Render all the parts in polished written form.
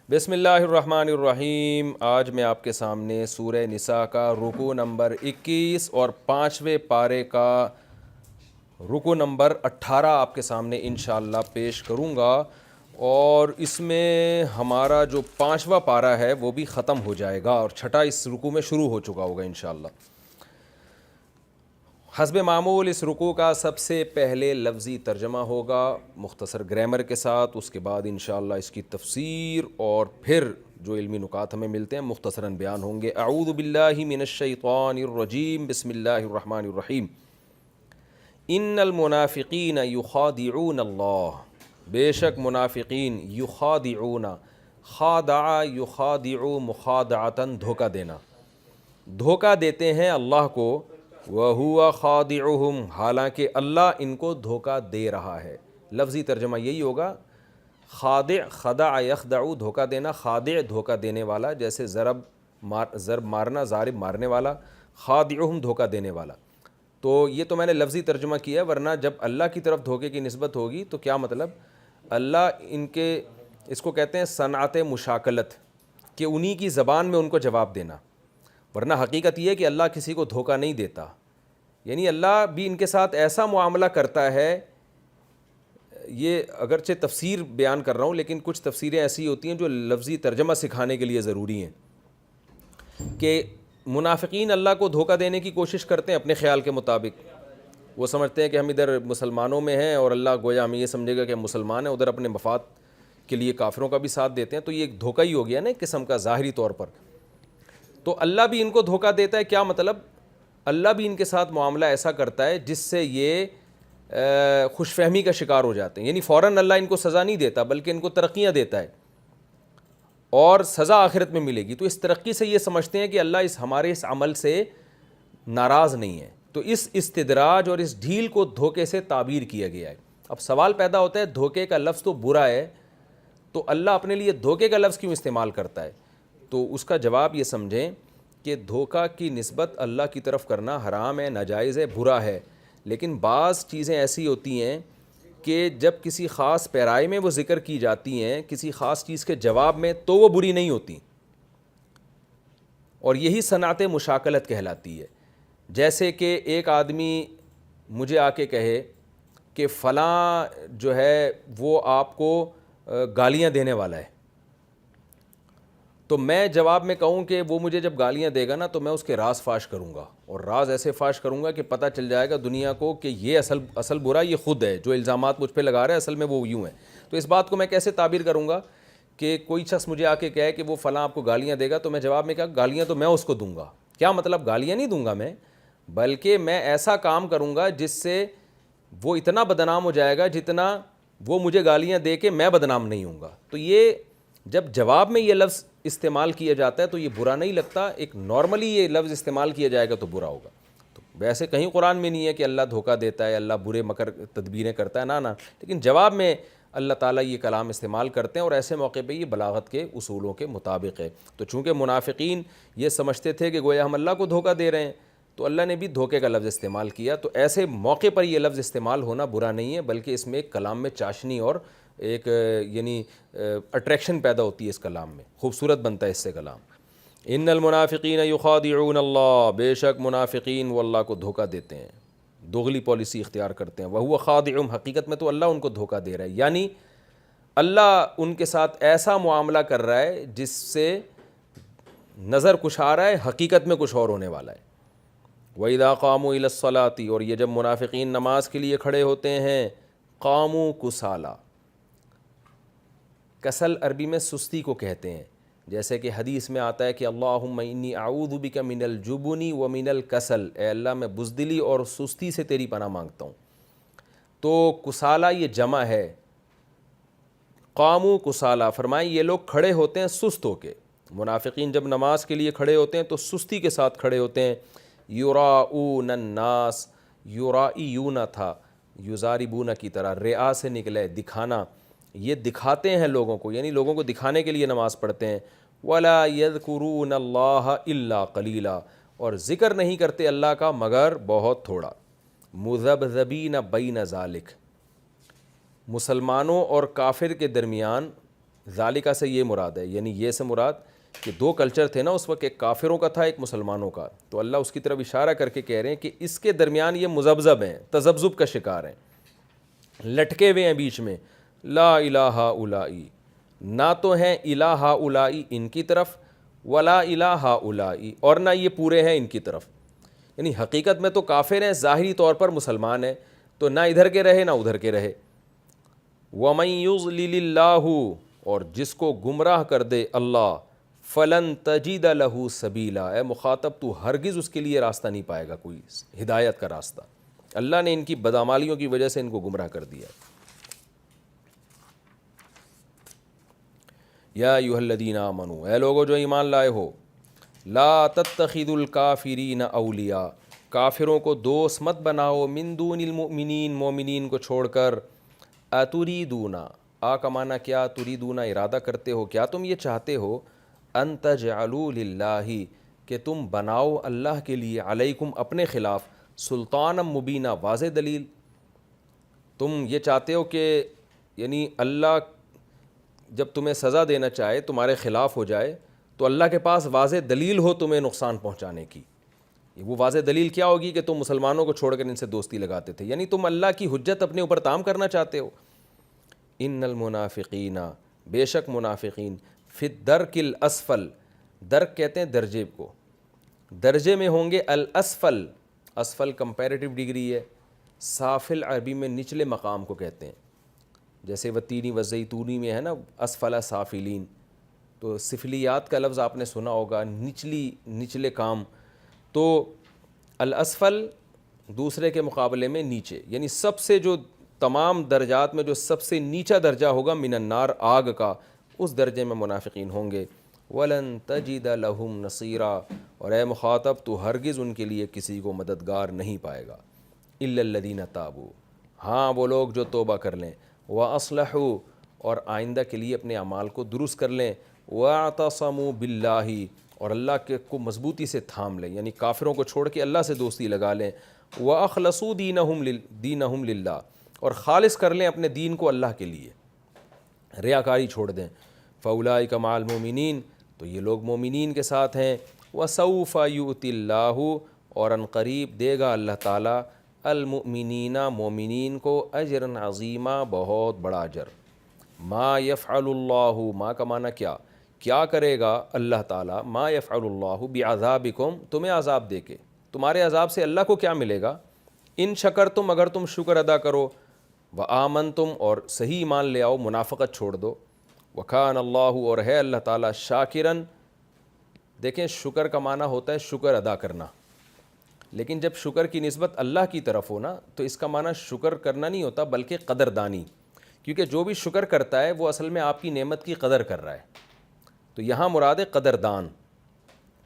بسم اللہ الرحمن الرحیم۔ آج میں آپ کے سامنے سورہ نساء کا رکوع نمبر 21 اور 5ویں پارے کا رکوع نمبر 18 آپ کے سامنے انشاءاللہ پیش کروں گا، اور اس میں ہمارا جو 5واں پارہ ہے وہ بھی ختم ہو جائے گا اور چھٹا اس رکوع میں شروع ہو چکا ہوگا انشاءاللہ۔ حسب معمول اس رکوع کا سب سے پہلے لفظی ترجمہ ہوگا مختصر گرامر کے ساتھ، اس کے بعد انشاءاللہ اس کی تفسیر اور پھر جو علمی نکات ہمیں ملتے ہیں مختصراً بیان ہوں گے۔ اعوذ باللہ من الشیطان الرجیم، بسم اللہ الرحمن الرحیم۔ ان المنافقین یخادعون اللہ، بے شک منافقین یخادعون، خادع یخادع مخادعتاً دھوکہ دینا، دھوکہ دیتے ہیں اللہ کو، وَهُوَ خَادِعُهُمْ، حالانکہ اللہ ان کو دھوکہ دے رہا ہے۔ لفظی ترجمہ یہی ہوگا، خادع خدع یخدع دھوکہ دینا، خادع دھوکہ دینے والا، جیسے ضرب مارنا، ضارب مارنے والا، خادعہم دھوکہ دینے والا۔ تو یہ تو میں نے لفظی ترجمہ کیا ہے، ورنہ جب اللہ کی طرف دھوکے کی نسبت ہوگی تو کیا مطلب؟ اللہ ان کے، اس کو کہتے ہیں صنعت مشاکلت، کہ انہی کی زبان میں ان کو جواب دینا، ورنہ حقیقت یہ ہے کہ اللہ کسی کو دھوکہ نہیں دیتا، یعنی اللہ بھی ان کے ساتھ ایسا معاملہ کرتا ہے۔ یہ اگرچہ تفسیر بیان کر رہا ہوں، لیکن کچھ تفسیریں ایسی ہوتی ہیں جو لفظی ترجمہ سکھانے کے لیے ضروری ہیں، کہ منافقین اللہ کو دھوکہ دینے کی کوشش کرتے ہیں اپنے خیال کے مطابق۔ وہ سمجھتے ہیں کہ ہم ادھر مسلمانوں میں ہیں اور اللہ گویا ہمیں یہ سمجھے گا کہ ہم مسلمان ہیں، ادھر اپنے مفاد کے لیے کافروں کا بھی ساتھ دیتے ہیں، تو یہ ایک دھوکہ ہی ہو گیا نا ایک قسم کا ظاہری طور پر۔ تو اللہ بھی ان کو دھوکہ دیتا ہے، کیا مطلب؟ اللہ بھی ان کے ساتھ معاملہ ایسا کرتا ہے جس سے یہ خوش فہمی کا شکار ہو جاتے ہیں، یعنی فوراً اللہ ان کو سزا نہیں دیتا بلکہ ان کو ترقیاں دیتا ہے، اور سزا آخرت میں ملے گی۔ تو اس ترقی سے یہ سمجھتے ہیں کہ اللہ ہمارے اس عمل سے ناراض نہیں ہے، تو اس استدراج اور اس ڈھیل کو دھوکے سے تعبیر کیا گیا ہے۔ اب سوال پیدا ہوتا ہے، دھوکے کا لفظ تو برا ہے، تو اللہ اپنے لیے دھوکے کا لفظ کیوں استعمال کرتا ہے؟ تو اس کا جواب یہ سمجھیں کہ دھوکہ کی نسبت اللہ کی طرف کرنا حرام ہے، ناجائز ہے، برا ہے، لیکن بعض چیزیں ایسی ہوتی ہیں کہ جب کسی خاص پیرائے میں وہ ذکر کی جاتی ہیں، کسی خاص چیز کے جواب میں، تو وہ بری نہیں ہوتی، اور یہی صنعت مشاکلت کہلاتی ہے۔ جیسے کہ ایک آدمی مجھے آ کے کہے کہ فلاں جو ہے وہ آپ کو گالیاں دینے والا ہے، تو میں جواب میں کہوں کہ وہ مجھے جب گالیاں دے گا نا تو میں اس کے راز فاش کروں گا، اور راز ایسے فاش کروں گا کہ پتہ چل جائے گا دنیا کو کہ یہ اصل برا یہ خود ہے، جو الزامات مجھ پہ لگا رہا ہے اصل میں وہ یوں ہے۔ تو اس بات کو میں کیسے تعبیر کروں گا کہ کوئی شخص مجھے آ کے کہے کہ وہ فلاں آپ کو گالیاں دے گا، تو میں جواب میں کہا گالیاں تو میں اس کو دوں گا۔ کیا مطلب؟ گالیاں نہیں دوں گا میں، بلکہ میں ایسا کام کروں گا جس سے وہ اتنا بدنام ہو جائے گا جتنا وہ مجھے گالیاں دے کے میں بدنام نہیں ہوں گا۔ تو یہ جب جواب میں یہ لفظ استعمال کیا جاتا ہے تو یہ برا نہیں لگتا، ایک نارملی یہ لفظ استعمال کیا جائے گا تو برا ہوگا۔ تو ویسے کہیں قرآن میں نہیں ہے کہ اللہ دھوکہ دیتا ہے، اللہ برے مکر تدبیریں کرتا ہے، نا، لیکن جواب میں اللہ تعالیٰ یہ کلام استعمال کرتے ہیں، اور ایسے موقع پہ یہ بلاغت کے اصولوں کے مطابق ہے۔ تو چونکہ منافقین یہ سمجھتے تھے کہ گویا ہم اللہ کو دھوکہ دے رہے ہیں، تو اللہ نے بھی دھوکے کا لفظ استعمال کیا، تو ایسے موقع پر یہ لفظ استعمال ہونا برا نہیں ہے، بلکہ اس میں ایک کلام میں چاشنی اور ایک یعنی اٹریکشن پیدا ہوتی ہے، اس کلام میں خوبصورت بنتا ہے اس سے کلام۔ ان المنافقین یخادعون اللہ، بے شک منافقین وہ اللہ کو دھوکہ دیتے ہیں، دوغلی پالیسی اختیار کرتے ہیں، وہو خادعہم، حقیقت میں تو اللہ ان کو دھوکہ دے رہا ہے، یعنی اللہ ان کے ساتھ ایسا معاملہ کر رہا ہے جس سے نظر کچھ آ رہا ہے، حقیقت میں کچھ اور ہونے والا ہے۔ وَإِذَا قَامُوا إِلَى الصَّلَاةِ، اور یہ جب منافقین نماز کے لیے کھڑے ہوتے ہیں، قاموا کسالى، کسل عربی میں سستی کو کہتے ہیں، جیسے کہ حدیث میں آتا ہے کہ اللہم انی اعوذ بک من الجبن ومن الکسل، اے اللہ میں بزدلی اور سستی سے تیری پناہ مانگتا ہوں۔ تو کسالہ یہ جمع ہے، قاموا کسالى، فرمائیں یہ لوگ کھڑے ہوتے ہیں سست ہو کے۔ منافقین جب نماز کے لیے کھڑے ہوتے ہیں تو سستی کے ساتھ کھڑے ہوتے ہیں۔ یراؤون الناس، یرائیون تھا یزاربون کی طرح، رعا سے نکلے دکھانا، یہ دکھاتے ہیں لوگوں کو، یعنی لوگوں کو دکھانے کے لیے نماز پڑھتے ہیں۔ ولا یذکرون اللہ الا قلیلا، اور ذکر نہیں کرتے اللہ کا مگر بہت تھوڑا۔ مذبذبین بین ذالک، مسلمانوں اور کافر کے درمیان ذالکہ سے یہ مراد ہے، یعنی یہ سے مراد کہ دو کلچر تھے نا اس وقت، ایک کافروں کا تھا ایک مسلمانوں کا، تو اللہ اس کی طرف اشارہ کر کے کہہ رہے ہیں کہ اس کے درمیان یہ مذبذب ہیں، تذبذب کا شکار ہیں، لٹکے ہوئے ہیں بیچ میں، لا الہ اولائی، نہ تو ہیں الہ اولائی ان کی طرف، ولا الہ اولائی، اور نہ یہ پورے ہیں ان کی طرف، یعنی حقیقت میں تو کافر ہیں، ظاہری طور پر مسلمان ہیں، تو نہ ادھر کے رہے نہ ادھر کے رہے۔ وَمَن يُضْلِلِ اللَّهُ، اور جس کو گمراہ کر دے اللہ، فَلَن تَجِدَ لَهُ سَبِيلًا، اے مخاطب تو ہرگز اس کے لیے راستہ نہیں پائے گا، کوئی ہدایت کا راستہ۔ اللہ نے ان کی بدعمالیوں کی وجہ سے ان کو گمراہ کر دیا۔ یا ایھا الذین آمنوا، اے لوگو جو ایمان لائے ہو، لا تتخذوا الکافرین اولیاء، کافروں کو دوست مت بناؤ، من دون المؤمنین، مومنین کو چھوڑ کر، اتریدون، آ کا معنی کیا، تریدون ارادہ کرتے ہو، کیا تم یہ چاہتے ہو، ان تجعلوا للہ، کہ تم بناؤ اللہ کے لیے، علیکم اپنے خلاف، سلطانا مبینہ، واضح دلیل، تم یہ چاہتے ہو کہ یعنی اللہ جب تمہیں سزا دینا چاہے تمہارے خلاف ہو جائے تو اللہ کے پاس واضح دلیل ہو تمہیں نقصان پہنچانے کی۔ وہ واضح دلیل کیا ہوگی کہ تم مسلمانوں کو چھوڑ کر ان سے دوستی لگاتے تھے، یعنی تم اللہ کی حجت اپنے اوپر تام کرنا چاہتے ہو۔ ان المنافقین، بے شک منافقین، فی الدرک الاسفل، درک کہتے ہیں درجے کو، درجے میں ہوں گے، الاسفل، اسفل کمپیریٹیو ڈگری ہے، سافل عربی میں نچلے مقام کو کہتے ہیں، جیسے والتین والزیتون میں ہے نا اسفل سافلین، تو سفلیات کا لفظ آپ نے سنا ہوگا، نچلے کام، تو الاسفل دوسرے کے مقابلے میں نیچے، یعنی سب سے جو تمام درجات میں جو سب سے نیچا درجہ ہوگا من النار، آگ کا، اس درجے میں منافقین ہوں گے۔ وَلَن تَجِدَ لَهُمْ نَصِيرًا، اور اے مخاطب تو ہرگز ان کے لیے کسی کو مددگار نہیں پائے گا، إِلَّا الَّذِينَ تَابُوا، ہاں وہ لوگ جو توبہ کر لیں، وَأَصْلَحُوا، اور آئندہ کے لیے اپنے اعمال کو درست کر لیں، وَاعْتَصَمُوا بِاللَّهِ، اور اللہ کے کو مضبوطی سے تھام لیں، یعنی کافروں کو چھوڑ کے اللہ سے دوستی لگا لیں، وَأَخْلَصُوا دِينَهُمْ لِلَّهِ، اور خالص کر لیں اپنے دین کو اللہ کے لیے، ریاکاری چھوڑ دیں، فَأُولَٰئِكَ مَعَ الْمُؤْمِنِينَ، تو یہ لوگ مومنین کے ساتھ ہیں، وَسَوْفَ يُؤْتِ اللَّهُ، اور ان قریب دے گا اللہ تعالیٰ، المؤمنین، مومنین کو، اجرًا عظیما، بہت بڑا اجر۔ ما یفعل اللہ، ما کا معنی کیا کرے گا اللہ تعالیٰ، ما یفعل اللہ بعذابکم، تمہیں عذاب دے کے، تمہارے عذاب سے اللہ کو کیا ملے گا، ان شکرتم، اگر تم شکر ادا کرو، وآمنتم، اور صحیح ایمان لے آؤ، منافقت چھوڑ دو، وکان اللہ، اور ہے اللہ تعالیٰ، شاکرن، دیکھیں شکر کا معنی ہوتا ہے شکر ادا کرنا، لیکن جب شکر کی نسبت اللہ کی طرف ہو نا تو اس کا معنی شکر کرنا نہیں ہوتا بلکہ قدردانی، کیونکہ جو بھی شکر کرتا ہے وہ اصل میں آپ کی نعمت کی قدر کر رہا ہے، تو یہاں مراد ہے قدردان،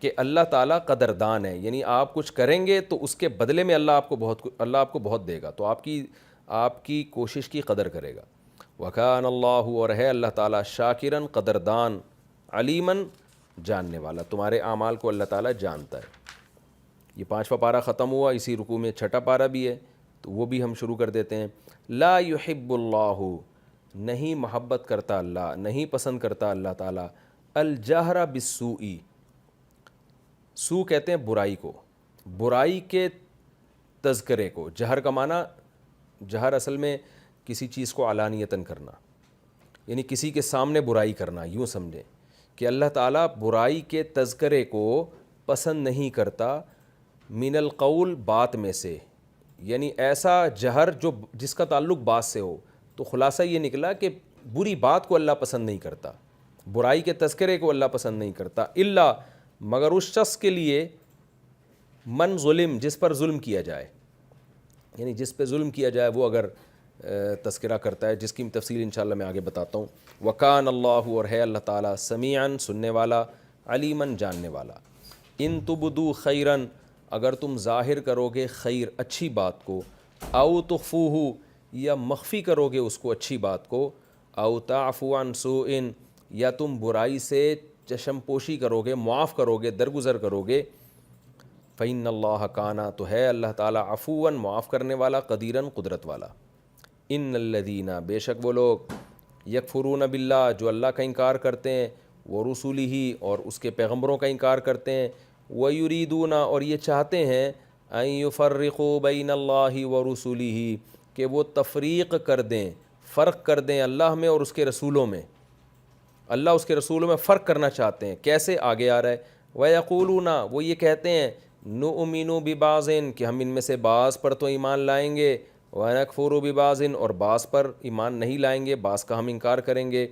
کہ اللہ تعالیٰ قدردان ہے، یعنی آپ کچھ کریں گے تو اس کے بدلے میں اللہ آپ کو بہت دے گا، تو آپ کی کوشش کی قدر کرے گا۔ وَكَانَ اللَّهُ، اور ہے اللہ تعالیٰ، شاکرن، قدردان، علیمن، جاننے والا، تمہارے اعمال کو اللہ تعالیٰ جانتا ہے۔ یہ 5واں پارہ ختم ہوا، اسی رکوع میں 6واں پارہ بھی ہے، تو وہ بھی ہم شروع کر دیتے ہیں۔ لا يحب اللہ، نہیں محبت کرتا اللہ، نہیں پسند کرتا اللہ تعالیٰ، الجہر بالسوء، سو کہتے ہیں برائی کو، برائی کے تذکرے کو، جہر کا معنی، جہر اصل میں کسی چیز کو علانیتاً کرنا، یعنی کسی کے سامنے برائی کرنا، یوں سمجھیں کہ اللہ تعالیٰ برائی کے تذکرے کو پسند نہیں کرتا، من القول، بات میں سے، یعنی ایسا جہر جس کا تعلق بات سے ہو، تو خلاصہ یہ نکلا کہ بری بات کو اللہ پسند نہیں کرتا، برائی کے تذکرے کو اللہ پسند نہیں کرتا، الا، مگر اس شخص کے لیے، من ظلم، جس پر ظلم کیا جائے، یعنی جس پہ ظلم کیا جائے وہ اگر تذکرہ کرتا ہے، جس کی تفصیل انشاءاللہ میں آگے بتاتا ہوں۔ وکان اللہ، اور ہے اللہ تعالیٰ، سمیعاً، سننے والا، علیماً، جاننے والا۔ ان تبدو خیراً، اگر تم ظاہر کرو گے خیر، اچھی بات کو، او تخفوہ، یا مخفی کرو گے اس کو، اچھی بات کو، او تعفو عن سوء، یا تم برائی سے چشم پوشی کرو گے، معاف کرو گے، درگزر کرو گے، فإن اللہ کانا، تو ہے اللہ تعالیٰ، عفواً، معاف کرنے والا، قدیراً، قدرت والا۔ ان الذین، بے شک وہ لوگ، یکفرون باللہ جو اللہ کا انکار کرتے ہیں، ورسولہ اور اس کے پیغمبروں کا انکار کرتے ہیں، ویریدون اور یہ چاہتے ہیں ان یفرقوا بین اللہ ورسولہ کہ وہ تفریق کر دیں، فرق کر دیں اللہ میں اور اس کے رسولوں میں، اللہ اس کے رسولوں میں فرق کرنا چاہتے ہیں۔ کیسے؟ آگے آ رہا ہے وَيَقُولُونَ وہ یہ کہتے ہیں نُؤْمِنُ بِبَعْضٍ کہ ہم ان میں سے بعض پر تو ایمان لائیں گے، وَنَكْفُرُ بِبَعْضٍ اور بعض پر ایمان نہیں لائیں گے، بعض کا ہم انکار کریں گے،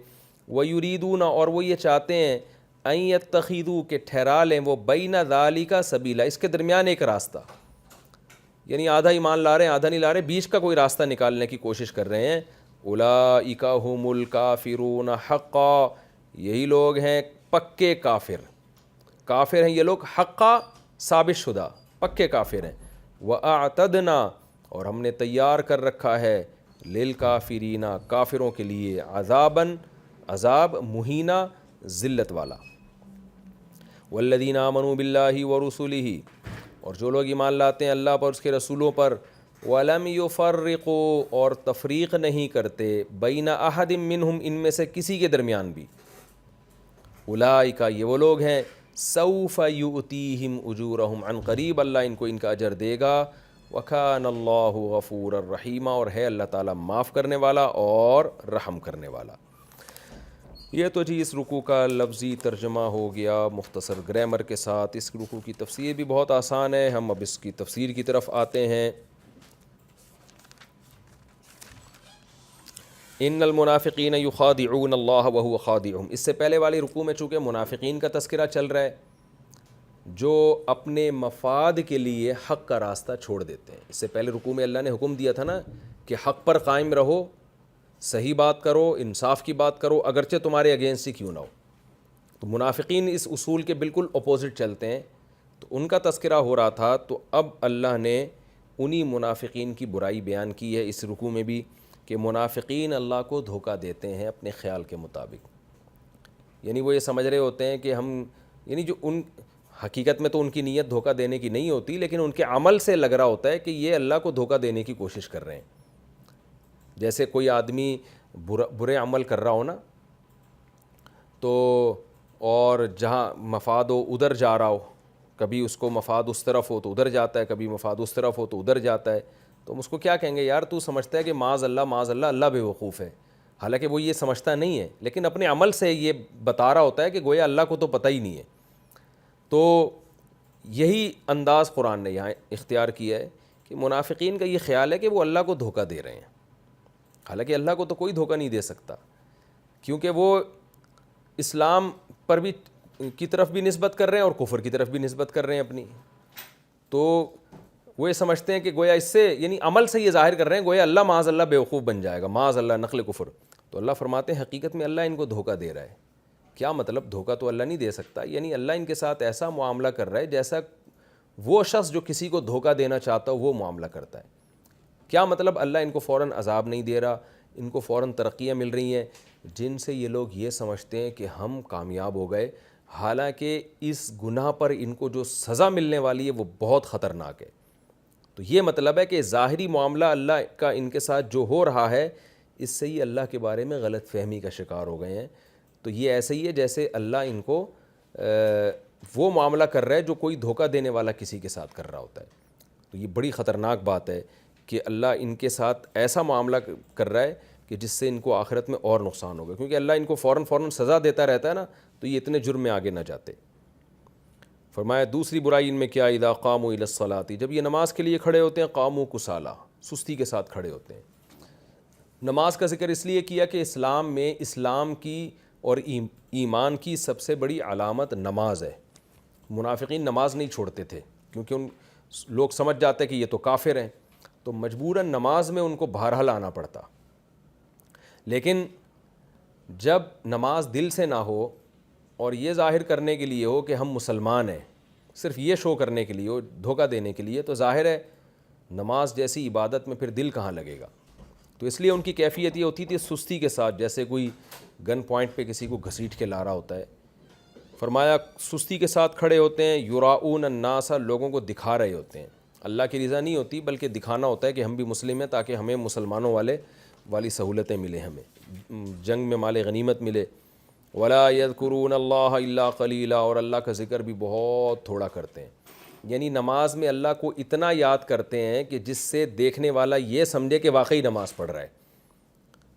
وَيُرِيدُونَ اور وہ یہ چاہتے ہیں أَن يَتَّخِذُوا کہ ٹھہرا لیں وہ بَيْنَ ذَلِكَ سَبِيلًا اس کے درمیان ایک راستہ، یعنی آدھا ایمان لا رہے ہیں آدھا نہیں لا رہے، بیچ کا کوئی راستہ نکالنے کی کوشش کر رہے ہیں۔ اولئک هم الکافرون حقا یہی لوگ ہیں پکے کافر، کافر ہیں یہ لوگ حقا ثابت شدہ پکے کافر ہیں۔ وَأَعْتَدْنَا اور ہم نے تیار کر رکھا ہے للکافرین کافروں کے لیے عذاباً عذاب مہینہ ذلت والا۔ والذین آمنوا باللہ ورسولہ اور جو لوگ ایمان لاتے ہیں اللہ پر اس کے رسولوں پر، وَلَمْ يُفَرِّقُوا اور تفریق نہیں کرتے بین احد منہم ان میں سے کسی کے درمیان بھی، اولئک یہ وہ لوگ ہیں سوف یؤتیہم اجورہم عن قریب اللہ ان کو ان کا اجر دے گا، وکان اللہ غفورا رحیما اور ہے اللہ تعالیٰ معاف کرنے والا اور رحم کرنے والا۔ یہ تو جی اس رکوع کا لفظی ترجمہ ہو گیا مختصر گرامر کے ساتھ۔ اس رکوع کی تفسیر بھی بہت آسان ہے، ہم اب اس کی تفسیر کی طرف آتے ہیں۔ ان المنافقین یخادعون اللہ وہو خادعہم، اس سے پہلے والی رکوع میں چونکہ منافقین کا تذکرہ چل رہا ہے جو اپنے مفاد کے لیے حق کا راستہ چھوڑ دیتے ہیں۔ اس سے پہلے رکوع میں اللہ نے حکم دیا تھا نا کہ حق پر قائم رہو، صحیح بات کرو، انصاف کی بات کرو اگرچہ تمہارے اگینسٹ ہی کیوں نہ ہو۔ تو منافقین اس اصول کے بالکل اپوزٹ چلتے ہیں، تو ان کا تذکرہ ہو رہا تھا، تو اب اللہ نے انہی منافقین کی برائی بیان کی ہے اس رکوع میں بھی کہ منافقین اللہ کو دھوکہ دیتے ہیں اپنے خیال کے مطابق، یعنی وہ یہ سمجھ رہے ہوتے ہیں کہ ہم، یعنی جو ان حقیقت میں تو ان کی نیت دھوکہ دینے کی نہیں ہوتی، لیکن ان کے عمل سے لگ رہا ہوتا ہے کہ یہ اللہ کو دھوکہ دینے کی کوشش کر رہے ہیں۔ جیسے کوئی آدمی برے عمل کر رہا ہو نا، تو اور جہاں مفاد ہو ادھر جا رہا ہو، کبھی اس کو مفاد اس طرف ہو تو ادھر جاتا ہے، کبھی مفاد اس طرف ہو تو ادھر جاتا ہے، تو ہم اس کو کیا کہیں گے؟ یار تو سمجھتا ہے کہ معاذ اللہ اللہ بے وقوف ہے، حالانکہ وہ یہ سمجھتا نہیں ہے، لیکن اپنے عمل سے یہ بتا رہا ہوتا ہے کہ گویا اللہ کو تو پتہ ہی نہیں ہے۔ تو یہی انداز قرآن نے یہاں اختیار کیا ہے کہ منافقین کا یہ خیال ہے کہ وہ اللہ کو دھوکہ دے رہے ہیں، حالانکہ اللہ کو تو کوئی دھوکہ نہیں دے سکتا، کیونکہ وہ اسلام پر بھی کی طرف بھی نسبت کر رہے ہیں اور کفر کی طرف بھی نسبت کر رہے ہیں اپنی، تو وہ یہ سمجھتے ہیں کہ گویا اس سے، یعنی عمل سے یہ ظاہر کر رہے ہیں گویا اللہ معاذ اللہ بیوقوف بن جائے گا، معاذ اللہ نقل کفر۔ تو اللہ فرماتے ہیں حقیقت میں اللہ ان کو دھوکہ دے رہا ہے۔ کیا مطلب؟ دھوکہ تو اللہ نہیں دے سکتا، یعنی اللہ ان کے ساتھ ایسا معاملہ کر رہا ہے جیسا وہ شخص جو کسی کو دھوکہ دینا چاہتا ہو وہ معاملہ کرتا ہے۔ کیا مطلب؟ اللہ ان کو فوراً عذاب نہیں دے رہا، ان کو فوراً ترقیاں مل رہی ہیں جن سے یہ لوگ یہ سمجھتے ہیں کہ ہم کامیاب ہو گئے، حالانکہ اس گناہ پر ان کو جو سزا ملنے والی ہے وہ بہت خطرناک ہے۔ تو یہ مطلب ہے کہ ظاہری معاملہ اللہ کا ان کے ساتھ جو ہو رہا ہے اس سے ہی اللہ کے بارے میں غلط فہمی کا شکار ہو گئے ہیں۔ تو یہ ایسے ہی ہے جیسے اللہ ان کو وہ معاملہ کر رہا ہے جو کوئی دھوکہ دینے والا کسی کے ساتھ کر رہا ہوتا ہے۔ تو یہ بڑی خطرناک بات ہے کہ اللہ ان کے ساتھ ایسا معاملہ کر رہا ہے کہ جس سے ان کو آخرت میں اور نقصان ہوگا، کیونکہ اللہ ان کو فوراً سزا دیتا رہتا ہے نا، تو یہ اتنے جرم میں آگے نہ جاتے۔ فرمایا دوسری برائی ان میں کیا؟ اذا قاموا الی الصلاۃ جب یہ نماز کے لیے کھڑے ہوتے ہیں، قاموا کسالى سستی کے ساتھ کھڑے ہوتے ہیں۔ نماز کا ذکر اس لیے کیا کہ اسلام میں اسلام کی اور ایمان کی سب سے بڑی علامت نماز ہے۔ منافقین نماز نہیں چھوڑتے تھے کیونکہ ان لوگ سمجھ جاتے کہ یہ تو کافر ہیں، تو مجبوراً نماز میں ان کو بہرحال آنا پڑتا۔ لیکن جب نماز دل سے نہ ہو اور یہ ظاہر کرنے کے لیے ہو کہ ہم مسلمان ہیں، صرف یہ شو کرنے کے لیے ہو، دھوکہ دینے کے لیے، تو ظاہر ہے نماز جیسی عبادت میں پھر دل کہاں لگے گا۔ تو اس لیے ان کی کیفیت یہ ہوتی تھی سستی کے ساتھ، جیسے کوئی گن پوائنٹ پہ کسی کو گھسیٹ کے لا رہا ہوتا ہے۔ فرمایا سستی کے ساتھ کھڑے ہوتے ہیں، یراؤن الناس لوگوں کو دکھا رہے ہوتے ہیں، اللہ کی رضا نہیں ہوتی بلکہ دکھانا ہوتا ہے کہ ہم بھی مسلم ہیں تاکہ ہمیں مسلمانوں والے والی سہولتیں ملیں ہمیں, جنگ میں مال غنیمت ملے. ولا یذکرون اللہ الا قلیلا, اور اللہ کا ذکر بھی بہت تھوڑا کرتے ہیں. یعنی نماز میں اللہ کو اتنا یاد کرتے ہیں کہ جس سے دیکھنے والا یہ سمجھے کہ واقعی نماز پڑھ رہا ہے.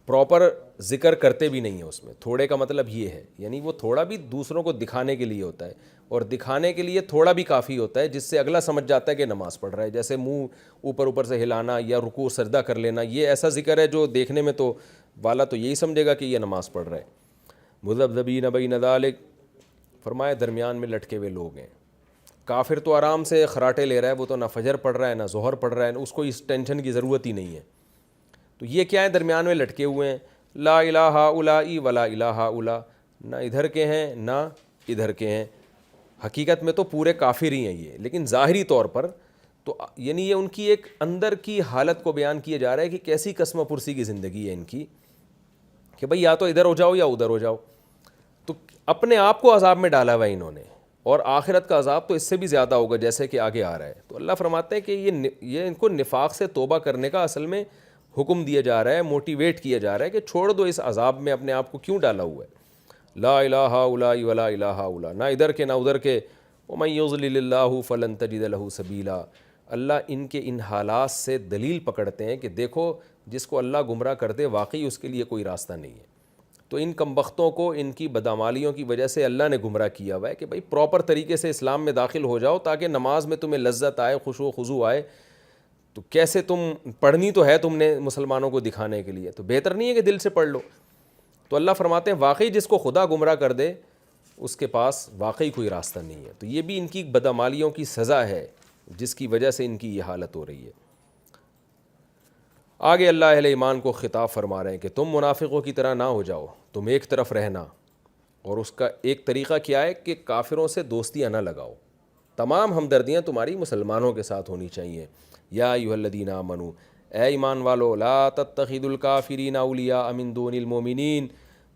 پراپر ذکر کرتے بھی نہیں ہیں اس میں. تھوڑے کا مطلب یہ ہے, یعنی وہ تھوڑا بھی دوسروں کو دکھانے کے لیے ہوتا ہے, اور دکھانے کے لیے تھوڑا بھی کافی ہوتا ہے جس سے اگلا سمجھ جاتا ہے کہ نماز پڑھ رہا ہے. جیسے منہ اوپر سے ہلانا یا رکوع سجدہ کر لینا, یہ ایسا ذکر ہے جو دیکھنے میں تو والا تو یہی سمجھے گا کہ یہ نماز پڑھ رہا ہے. مذبذبین بین ذلک, فرمایا درمیان میں لٹکے ہوئے لوگ ہیں. کافر تو آرام سے خراٹے لے رہا ہے, وہ تو نہ فجر پڑھ رہا ہے نہ ظہر پڑھ رہا ہے, اس کو اس ٹینشن کی ضرورت ہی نہیں ہے. تو یہ کیا ہے, درمیان میں لٹکے ہوئے ہیں. لا الہ الا ولا الہ الا, نہ ادھر کے ہیں نہ ادھر کے ہیں. حقیقت میں تو پورے کافر ہی ہیں یہ, لیکن ظاہری طور پر تو یعنی یہ ان کی ایک اندر کی حالت کو بیان کیا جا رہا ہے کہ کیسی قسمہ پرسی کی زندگی ہے ان کی, کہ بھئی یا تو ادھر ہو جاؤ یا ادھر ہو جاؤ. تو اپنے آپ کو عذاب میں ڈالا ہوا ہے انہوں نے, اور آخرت کا عذاب تو اس سے بھی زیادہ ہوگا جیسے کہ آگے آ رہا ہے. تو اللہ فرماتے ہیں کہ یہ ان کو نفاق سے توبہ کرنے کا اصل میں حکم دیا جا رہا ہے, موٹیویٹ کیا جا رہا ہے کہ چھوڑ دو اس عذاب میں اپنے آپ کو کیوں ڈالا ہوا ہے. لا الہ الا ولا الہ الا, نہ ادھر کے نہ ادھر کے. ومن یضلل اللہ فلن تجد له سبیلا, اللہ ان کے ان حالات سے دلیل پکڑتے ہیں کہ دیکھو جس کو اللہ گمراہ کر دے واقعی اس کے لیے کوئی راستہ نہیں ہے. تو ان کمبختوں کو ان کی بدعمالیوں کی وجہ سے اللہ نے گمراہ کیا ہوا ہے کہ بھائی پراپر طریقے سے اسلام میں داخل ہو جاؤ تاکہ نماز میں تمہیں لذت آئے, خشوع و خضوع آئے. تو کیسے تم پڑھنی تو ہے تم نے مسلمانوں کو دکھانے کے لیے, تو بہتر نہیں ہے کہ دل سے پڑھ لو. تو اللہ فرماتے ہیں واقعی جس کو خدا گمراہ کر دے اس کے پاس واقعی کوئی راستہ نہیں ہے. تو یہ بھی ان کی بدعمالیوں کی سزا ہے جس کی وجہ سے ان کی یہ حالت ہو رہی ہے. آگے اللہ اہل ایمان کو خطاب فرما رہے ہیں کہ تم منافقوں کی طرح نہ ہو جاؤ, تم ایک طرف رہنا. اور اس کا ایک طریقہ کیا ہے کہ کافروں سے دوستیاں نہ لگاؤ. تمام ہمدردیاں تمہاری مسلمانوں کے ساتھ ہونی چاہیے. یا ایھا الذین آمنو, اے ایمان والو, لا تتخذوا الکافرین اولیاء من دون المؤمنین,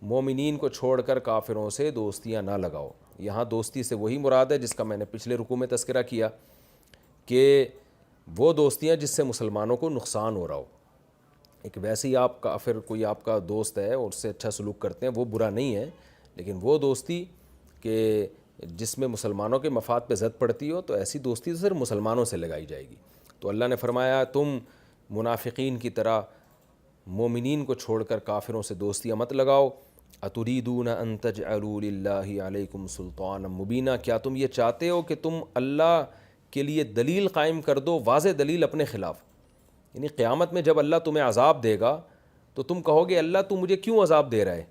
مومنین کو چھوڑ کر کافروں سے دوستیاں نہ لگاؤ. یہاں دوستی سے وہی مراد ہے جس کا میں نے پچھلے رکوع میں تذکرہ کیا کہ وہ دوستیاں جس سے مسلمانوں کو نقصان ہو رہا ہو. ایک ویسے ہی آپ کافر کوئی آپ کا دوست ہے اور اس سے اچھا سلوک کرتے ہیں, وہ برا نہیں ہے, لیکن وہ دوستی کہ جس میں مسلمانوں کے مفاد پہ زد پڑتی ہو, تو ایسی دوستی تو صرف مسلمانوں سے لگائی جائے گی. تو اللہ نے فرمایا تم منافقین کی طرح مومنین کو چھوڑ کر کافروں سے دوستیاں مت لگاؤ. اتریدون ان تجعلوا للہ علیکم سلطانا مبینا, کیا تم یہ چاہتے ہو کہ تم اللہ کے لیے دلیل قائم کر دو, واضح دلیل اپنے خلاف. یعنی قیامت میں جب اللہ تمہیں عذاب دے گا تو تم کہو گے اللہ تو مجھے کیوں عذاب دے رہا ہے.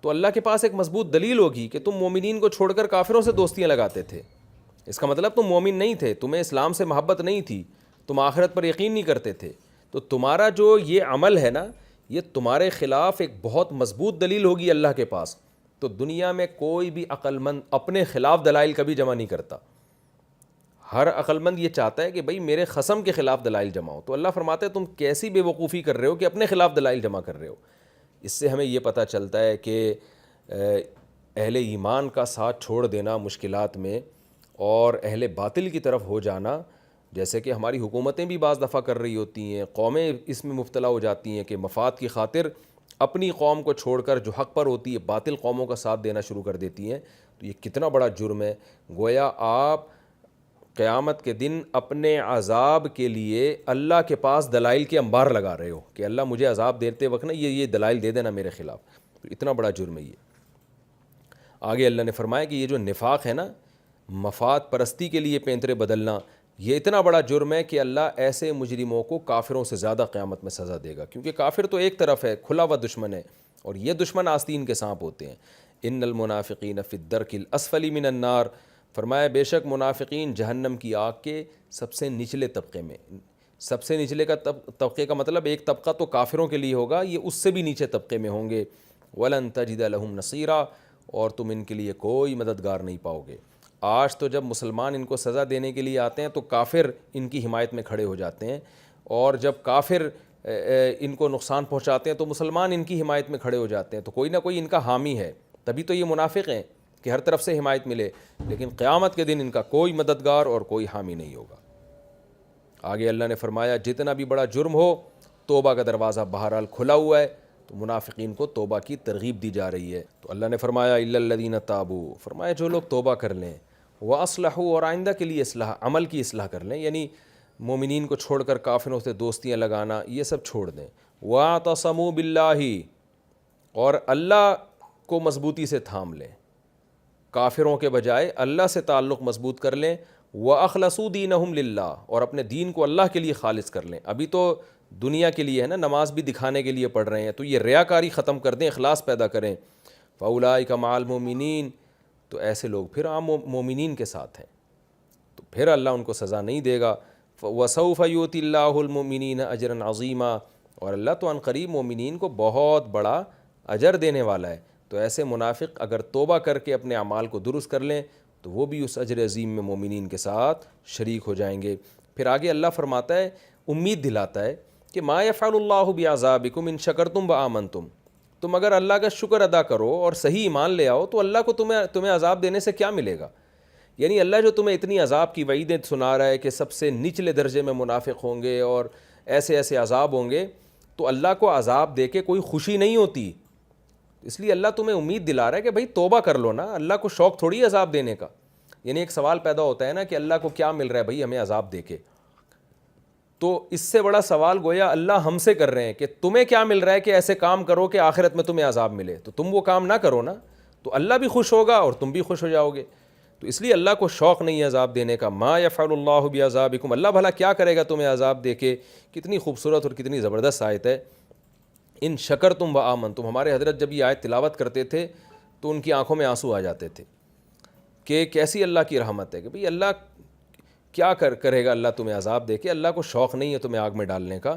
تو اللہ کے پاس ایک مضبوط دلیل ہوگی کہ تم مومنین کو چھوڑ کر کافروں سے دوستیاں لگاتے تھے. اس کا مطلب تم مومن نہیں تھے, تمہیں اسلام سے محبت نہیں تھی, تم آخرت پر یقین نہیں کرتے تھے. تو تمہارا جو یہ عمل ہے نا, یہ تمہارے خلاف ایک بہت مضبوط دلیل ہوگی اللہ کے پاس. تو دنیا میں کوئی بھی عقل مند اپنے خلاف دلائل کبھی جمع نہیں کرتا. ہر عقل مند یہ چاہتا ہے کہ بھئی میرے خصم کے خلاف دلائل جمع ہو. تو اللہ فرماتا ہے تم کیسی بے وقوفی کر رہے ہو کہ اپنے خلاف دلائل جمع کر رہے ہو. اس سے ہمیں یہ پتہ چلتا ہے کہ اہل ایمان کا ساتھ چھوڑ دینا مشکلات میں اور اہل باطل کی طرف ہو جانا, جیسے کہ ہماری حکومتیں بھی بعض دفعہ کر رہی ہوتی ہیں, قومیں اس میں مبتلا ہو جاتی ہیں کہ مفاد کی خاطر اپنی قوم کو چھوڑ کر جو حق پر ہوتی ہے باطل قوموں کا ساتھ دینا شروع کر دیتی ہیں. تو یہ کتنا بڑا جرم ہے. گویا آپ قیامت کے دن اپنے عذاب کے لیے اللہ کے پاس دلائل کے انبار لگا رہے ہو کہ اللہ مجھے عذاب دیتے وقت نا یہ دلائل دے دینا میرے خلاف. تو اتنا بڑا جرم ہے یہ. آگے اللہ نے فرمایا کہ یہ جو نفاق ہے نا, مفاد پرستی کے لیے پینترے بدلنا, یہ اتنا بڑا جرم ہے کہ اللہ ایسے مجرموں کو کافروں سے زیادہ قیامت میں سزا دے گا. کیونکہ کافر تو ایک طرف ہے, کھلا ہوا دشمن ہے, اور یہ دشمن آستین کے سانپ ہوتے ہیں. ان المنافقین فی الدرک الاسفل من النار, فرمایا بے شک منافقین جہنم کی آگ کے سب سے نچلے طبقے میں. سب سے نچلے کا طبقے کا مطلب ایک طبقہ تو کافروں کے لیے ہوگا, یہ اس سے بھی نیچے طبقے میں ہوں گے. ولن تجد لهم نصیرا, اور تم ان کے لیے کوئی مددگار نہیں پاؤ گے. آج تو جب مسلمان ان کو سزا دینے کے لیے آتے ہیں تو کافر ان کی حمایت میں کھڑے ہو جاتے ہیں, اور جب کافر ان کو نقصان پہنچاتے ہیں تو مسلمان ان کی حمایت میں کھڑے ہو جاتے ہیں. تو کوئی نہ کوئی ان کا حامی ہے, تبھی تو یہ منافق ہیں کہ ہر طرف سے حمایت ملے. لیکن قیامت کے دن ان کا کوئی مددگار اور کوئی حامی نہیں ہوگا. آگے اللہ نے فرمایا جتنا بھی بڑا جرم ہو توبہ کا دروازہ بہرحال کھلا ہوا ہے، تو منافقین کو توبہ کی ترغیب دی جا رہی ہے۔ تو اللہ نے فرمایا الا الذین تابوا، فرمایا جو لوگ توبہ کر لیں، واصلحوا، اور آئندہ کے لیے اصلاح، عمل کی اصلاح کر لیں، یعنی مومنین کو چھوڑ کر کافروں سے دوستیاں لگانا یہ سب چھوڑ دیں، واعتصموا باللہ، اور اللہ کو مضبوطی سے تھام لیں، کافروں کے بجائے اللہ سے تعلق مضبوط کر لیں، وَأَخْلَصُوا دِينَهُمْ لِلَّهِ، اور اپنے دین کو اللہ کے لیے خالص کر لیں۔ ابھی تو دنیا کے لیے ہے نا، نماز بھی دکھانے کے لیے پڑھ رہے ہیں، تو یہ ریاکاری ختم کر دیں، اخلاص پیدا کریں۔ فَأُولَٰئِكَ مَعَ الْمُؤْمِنِينَ، تو ایسے لوگ پھر عام مومنین کے ساتھ ہیں، تو پھر اللہ ان کو سزا نہیں دے گا۔ وَسَوْفَ يُؤْتِ اللَّهُ الْمُؤْمِنِينَ أَجْرًا عَظِيمًا، اور اللہ تو عنقریب مومنین کو بہت بڑا اجر دینے والا ہے۔ تو ایسے منافق اگر توبہ کر کے اپنے اعمال کو درست کر لیں تو وہ بھی اس اجر عظیم میں مومنین کے ساتھ شریک ہو جائیں گے۔ پھر آگے اللہ فرماتا ہے، امید دلاتا ہے کہ ما یفعل اللہ بعذابکم ان شکرتم وآمنتم، تم اگر اللہ کا شکر ادا کرو اور صحیح ایمان لے آؤ تو اللہ کو تمہیں عذاب دینے سے کیا ملے گا؟ یعنی اللہ جو تمہیں اتنی عذاب کی وعیدیں سنا رہا ہے کہ سب سے نچلے درجے میں منافق ہوں گے اور ایسے ایسے عذاب ہوں گے، تو اللہ کو عذاب دے کے کوئی خوشی نہیں ہوتی، اس لیے اللہ تمہیں امید دلا رہا ہے کہ بھئی توبہ کر لو نا، اللہ کو شوق تھوڑی عذاب دینے کا۔ یعنی ایک سوال پیدا ہوتا ہے نا کہ اللہ کو کیا مل رہا ہے بھئی ہمیں عذاب دے کے، تو اس سے بڑا سوال گویا اللہ ہم سے کر رہے ہیں کہ تمہیں کیا مل رہا ہے کہ ایسے کام کرو کہ آخرت میں تمہیں عذاب ملے، تو تم وہ کام نہ کرو نا، تو اللہ بھی خوش ہوگا اور تم بھی خوش ہو جاؤ گے۔ تو اس لیے اللہ کو شوق نہیں ہے عذاب دینے کا۔ ما یفعل اللہ بعذابکم، اللہ بھلا کیا کرے گا تمہیں عذاب دے کے۔ کتنی خوبصورت اور کتنی زبردست آیت ہے، ان شکرتم وآمنتم۔ ہمارے حضرت جب یہ آیت تلاوت کرتے تھے تو ان کی آنکھوں میں آنسو آ جاتے تھے کہ کیسی اللہ کی رحمت ہے کہ بھئی اللہ کیا کرے گا اللہ تمہیں عذاب دے کے، اللہ کو شوق نہیں ہے تمہیں آگ میں ڈالنے کا۔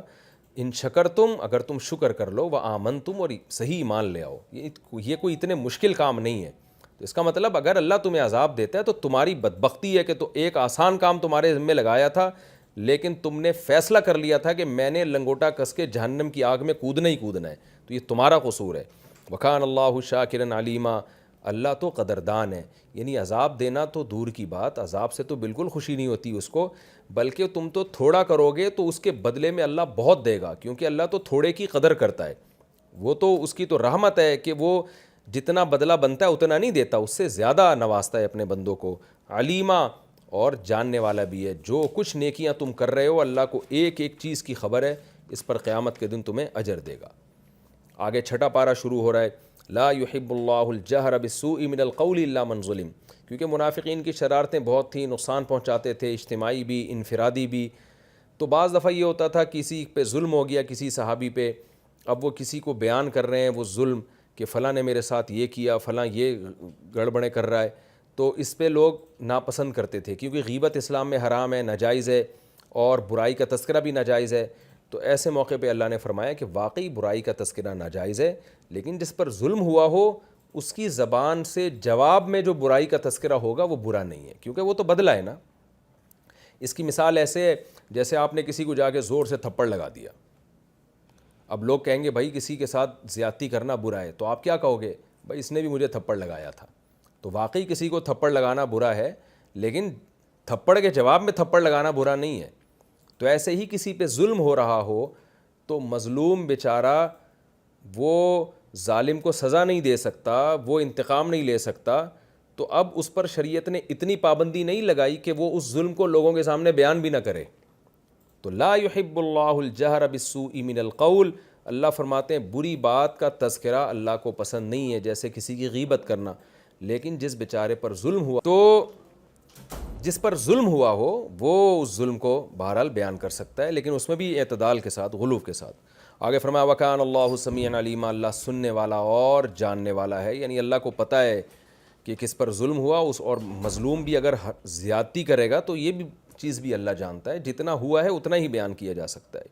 ان شکرتم، اگر تم شکر کر لو، وآمنتم، اور صحیح ایمان لے آؤ، یہ کوئی اتنے مشکل کام نہیں ہے۔ تو اس کا مطلب اگر اللہ تمہیں عذاب دیتا ہے تو تمہاری بدبختی ہے کہ تو ایک آسان کام تمہارے ذمہ لگایا تھا لیکن تم نے فیصلہ کر لیا تھا کہ میں نے لنگوٹا کس کے جہنم کی آگ میں کودنا ہی کودنا ہے، تو یہ تمہارا قصور ہے۔ وَكَانَ اللَّهُ شَاكِرًا عَلِيمًا، اللہ تو قدردان ہے۔ یعنی عذاب دینا تو دور کی بات، عذاب سے تو بالکل خوشی نہیں ہوتی اس کو، بلکہ تم تو تھوڑا کرو گے تو اس کے بدلے میں اللہ بہت دے گا، کیونکہ اللہ تو تھوڑے کی قدر کرتا ہے۔ وہ تو اس کی تو رحمت ہے کہ وہ جتنا بدلہ بنتا ہے اتنا نہیں دیتا، اس سے زیادہ نوازتا ہے اپنے بندوں کو۔ علیمہ، اور جاننے والا بھی ہے، جو کچھ نیکیاں تم کر رہے ہو اللہ کو ایک ایک چیز کی خبر ہے، اس پر قیامت کے دن تمہیں اجر دے گا۔ آگے چھٹا پارہ شروع ہو رہا ہے، لا يحب اللہ الجہر بالسوء من القول الا من ظلم، کیونکہ منافقین کی شرارتیں بہت تھیں، نقصان پہنچاتے تھے، اجتماعی بھی انفرادی بھی۔ تو بعض دفعہ یہ ہوتا تھا کسی پہ ظلم ہو گیا، کسی صحابی پہ، اب وہ کسی کو بیان کر رہے ہیں وہ ظلم کہ فلاں نے میرے ساتھ یہ کیا، فلاں یہ گڑبڑیں کر رہا ہے، تو اس پہ لوگ ناپسند کرتے تھے، کیونکہ غیبت اسلام میں حرام ہے، ناجائز ہے، اور برائی کا تذکرہ بھی ناجائز ہے۔ تو ایسے موقع پہ اللہ نے فرمایا کہ واقعی برائی کا تذکرہ ناجائز ہے، لیکن جس پر ظلم ہوا ہو اس کی زبان سے جواب میں جو برائی کا تذکرہ ہوگا وہ برا نہیں ہے، کیونکہ وہ تو بدلہ ہے نا۔ اس کی مثال ایسے ہے جیسے آپ نے کسی کو جا کے زور سے تھپڑ لگا دیا، اب لوگ کہیں گے بھائی کسی کے ساتھ زیادتی کرنا برا ہے، تو آپ کیا کہو گے؟ بھائی اس نے بھی مجھے تھپڑ لگایا تھا۔ تو واقعی کسی کو تھپڑ لگانا برا ہے، لیکن تھپڑ کے جواب میں تھپڑ لگانا برا نہیں ہے۔ تو ایسے ہی کسی پہ ظلم ہو رہا ہو تو مظلوم بیچارہ وہ ظالم کو سزا نہیں دے سکتا، وہ انتقام نہیں لے سکتا، تو اب اس پر شریعت نے اتنی پابندی نہیں لگائی کہ وہ اس ظلم کو لوگوں کے سامنے بیان بھی نہ کرے۔ تو لا يحب اللہ الجہر بالسوء من القول، اللہ فرماتے ہیں بری بات کا تذکرہ اللہ کو پسند نہیں ہے، جیسے کسی کی غیبت کرنا۔ لیکن جس بیچارے پر ظلم ہوا، تو جس پر ظلم ہوا ہو وہ اس ظلم کو بہرحال بیان کر سکتا ہے، لیکن اس میں بھی اعتدال کے ساتھ، غلو کے ساتھ۔ آگے فرمایا وَكَانَ اللَّهُ سَمِيعًا عَلِيمًا، اللہ سننے والا اور جاننے والا ہے، یعنی اللہ کو پتہ ہے کہ کس پر ظلم ہوا، اس اور مظلوم بھی اگر زیادتی کرے گا تو یہ بھی چیز بھی اللہ جانتا ہے، جتنا ہوا ہے اتنا ہی بیان کیا جا سکتا ہے۔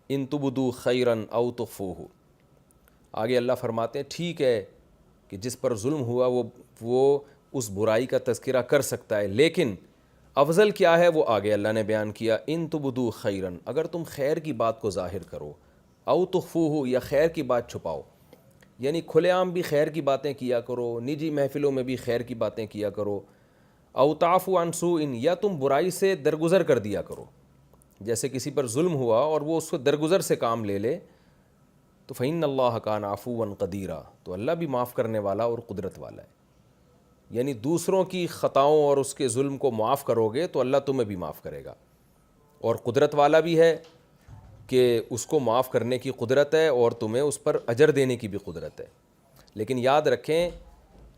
ان تبدوا خیرا او تخفوہ، آگے اللہ فرماتے ہیں ٹھیک ہے کہ جس پر ظلم ہوا وہ اس برائی کا تذکرہ کر سکتا ہے، لیکن افضل کیا ہے وہ آگے اللہ نے بیان کیا۔ ان تبدوا خیرا، اگر تم خیر کی بات کو ظاہر کرو، او تخفوہ، یا خیر کی بات چھپاؤ، یعنی کھلے عام بھی خیر کی باتیں کیا کرو، نجی محفلوں میں بھی خیر کی باتیں کیا کرو، او تعفو عن سوء، یا تم برائی سے درگزر کر دیا کرو، جیسے کسی پر ظلم ہوا اور وہ اس کو درگزر سے کام لے لے تو فإن اللہ کان عفوا قدیرا، تو اللہ بھی معاف کرنے والا اور قدرت والا ہے. یعنی دوسروں کی خطاؤں اور اس کے ظلم کو معاف کرو گے تو اللہ تمہیں بھی معاف کرے گا، اور قدرت والا بھی ہے کہ اس کو معاف کرنے کی قدرت ہے اور تمہیں اس پر اجر دینے کی بھی قدرت ہے. لیکن یاد رکھیں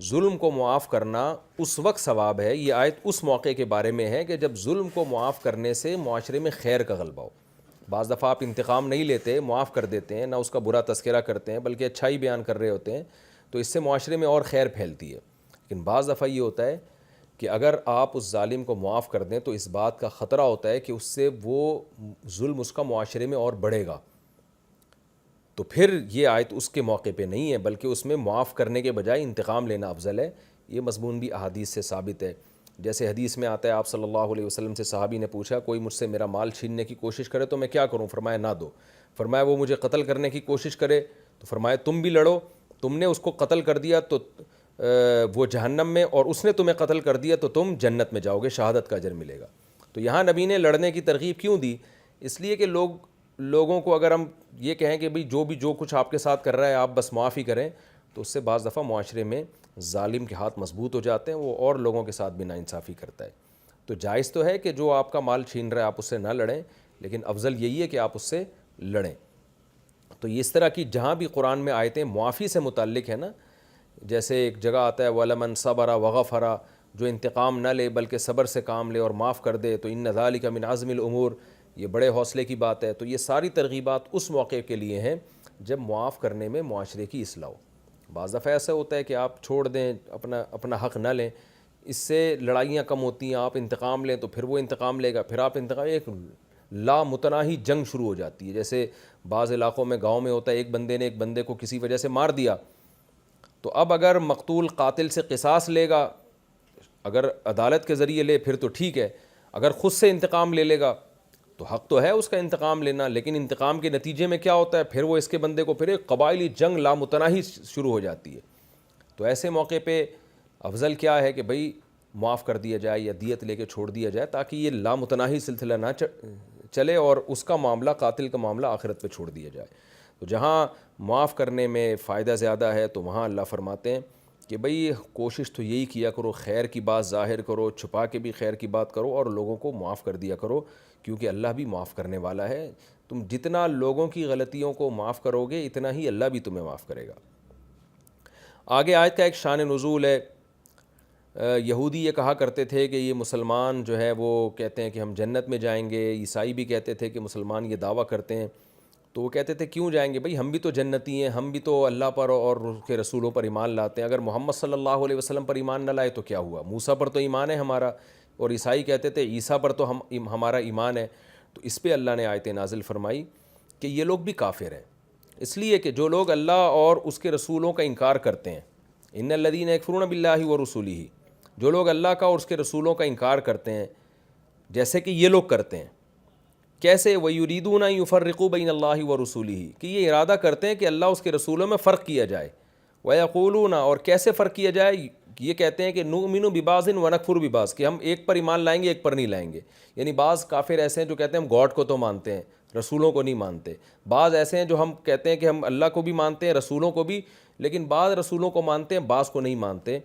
ظلم کو معاف کرنا اس وقت ثواب ہے، یہ آیت اس موقع کے بارے میں ہے کہ جب ظلم کو معاف کرنے سے معاشرے میں خیر کا غلبہ ہو. بعض دفعہ آپ انتقام نہیں لیتے، معاف کر دیتے ہیں، نہ اس کا برا تذکرہ کرتے ہیں بلکہ اچھائی بیان کر رہے ہوتے ہیں، تو اس سے معاشرے میں اور خیر پھیلتی ہے. لیکن بعض دفعہ یہ ہوتا ہے کہ اگر آپ اس ظالم کو معاف کر دیں تو اس بات کا خطرہ ہوتا ہے کہ اس سے وہ ظلم اس کا معاشرے میں اور بڑھے گا. تو پھر یہ آیت اس کے موقع پہ نہیں ہے، بلکہ اس میں معاف کرنے کے بجائے انتقام لینا افضل ہے. یہ مضمون بھی احادیث سے ثابت ہے. جیسے حدیث میں آتا ہے آپ صلی اللہ علیہ وسلم سے صحابی نے پوچھا کوئی مجھ سے میرا مال چھیننے کی کوشش کرے تو میں کیا کروں؟ فرمایا نہ دو. فرمایا وہ مجھے قتل کرنے کی کوشش کرے تو فرمایا تم بھی لڑو، تم نے اس کو قتل کر دیا تو وہ جہنم میں، اور اس نے تمہیں قتل کر دیا تو تم جنت میں جاؤ گے، شہادت کا اجر ملے گا. تو یہاں نبی نے لڑنے کی ترغیب کیوں دی؟ اس لیے کہ لوگوں کو اگر ہم یہ کہیں کہ بھئی جو کچھ آپ کے ساتھ کر رہا ہے آپ بس معاف ہی کریں، تو اس سے بعض دفعہ معاشرے میں ظالم کے ہاتھ مضبوط ہو جاتے ہیں، وہ اور لوگوں کے ساتھ بھی ناانصافی کرتا ہے. تو جائز تو ہے کہ جو آپ کا مال چھین رہا ہے آپ اس سے نہ لڑیں، لیکن افضل یہی ہے کہ آپ اس سے لڑیں. تو اس طرح کی جہاں بھی قرآن میں آیتیں معافی سے متعلق ہیں نا، جیسے ایک جگہ آتا ہے وَلَمَنْ صَبَرَ وَغَفَرَ، جو انتقام نہ لے بلکہ صبر سے کام لے اور معاف کر دے تو إِنَّ ذَلِكَ مِنْ عَزْمِ الْأُمُورِ، یہ بڑے حوصلے کی بات ہے. تو یہ ساری ترغیبات اس موقع کے لیے ہیں جب معاف کرنے میں معاشرے کی اصلاح ہو. بعض دفعہ ایسا ہوتا ہے کہ آپ چھوڑ دیں، اپنا حق نہ لیں، اس سے لڑائیاں کم ہوتی ہیں. آپ انتقام لیں تو پھر وہ انتقام لے گا، پھر آپ انتقام، ایک لامتناہی جنگ شروع ہو جاتی ہے. جیسے بعض علاقوں میں گاؤں میں ہوتا ہے ایک بندے نے ایک بندے کو کسی وجہ سے مار دیا، تو اب اگر مقتول قاتل سے قصاص لے گا، اگر عدالت کے ذریعے لے پھر تو ٹھیک ہے، اگر خود سے انتقام لے لے گا تو حق تو ہے اس کا انتقام لینا، لیکن انتقام کے نتیجے میں کیا ہوتا ہے؟ پھر وہ اس کے بندے کو پھر ایک قبائلی جنگ لامتناہی شروع ہو جاتی ہے. تو ایسے موقع پہ افضل کیا ہے کہ بھئی معاف کر دیا جائے یا دیت لے کے چھوڑ دیا جائے، تاکہ یہ لامتناہی سلسلہ نہ چلے اور اس کا معاملہ، قاتل کا معاملہ آخرت پہ چھوڑ دیا جائے. تو جہاں معاف کرنے میں فائدہ زیادہ ہے تو وہاں اللہ فرماتے ہیں کہ بھئی کوشش تو یہی کیا کرو، خیر کی بات ظاہر کرو، چھپا کے بھی خیر کی بات کرو اور لوگوں کو معاف کر دیا کرو، کیونکہ اللہ بھی معاف کرنے والا ہے. تم جتنا لوگوں کی غلطیوں کو معاف کرو گے اتنا ہی اللہ بھی تمہیں معاف کرے گا. آگے آیت کا ایک شان نزول ہے. یہودی یہ کہا کرتے تھے کہ یہ مسلمان جو ہے وہ کہتے ہیں کہ ہم جنت میں جائیں گے، عیسائی بھی کہتے تھے کہ مسلمان یہ دعویٰ کرتے ہیں، تو وہ کہتے تھے کیوں جائیں گے؟ بھئی ہم بھی تو جنتی ہیں، ہم بھی تو اللہ پر اور اس کے رسولوں پر ایمان لاتے ہیں. اگر محمد صلی اللہ علیہ وسلم پر ایمان نہ لائے تو کیا ہوا؟ موسیٰ پر تو ایمان ہے ہمارا. اور عیسائی کہتے تھے عیسیٰ پر تو ہمارا ایمان ہے. تو اس پہ اللہ نے آیت نازل فرمائی کہ یہ لوگ بھی کافر ہیں، اس لیے کہ جو لوگ اللہ اور اس کے رسولوں کا انکار کرتے ہیں، ان الذین یکفرون باللہ ورسولہ، جو لوگ اللہ کا اور اس کے رسولوں کا انکار کرتے ہیں جیسے کہ یہ لوگ کرتے ہیں. کیسے؟ وَيُرِيدُونَ أَن يُفَرِّقُوا بَيْنَ اللَّهِ وَرُسُولِهِ، کہ یہ ارادہ کرتے ہیں کہ اللہ اس کے رسولوں میں فرق کیا جائے. وَيَقُولُونَ، اور کیسے فرق کیا جائے؟ یہ کہتے ہیں کہ نُؤْمِنُ بِبَعْضٍ وَنَكْفُرُ بِبَعْضٍ، کہ ہم ایک پر ایمان لائیں گے ایک پر نہیں لائیں گے. یعنی بعض کافر ایسے ہیں جو کہتے ہیں ہم گاڈ کو تو مانتے ہیں رسولوں کو نہیں مانتے. بعض ایسے ہیں جو ہم کہتے ہیں کہ ہم اللہ کو بھی مانتے ہیں رسولوں کو بھی، لیکن بعض رسولوں کو مانتے ہیں بعض کو نہیں مانتے.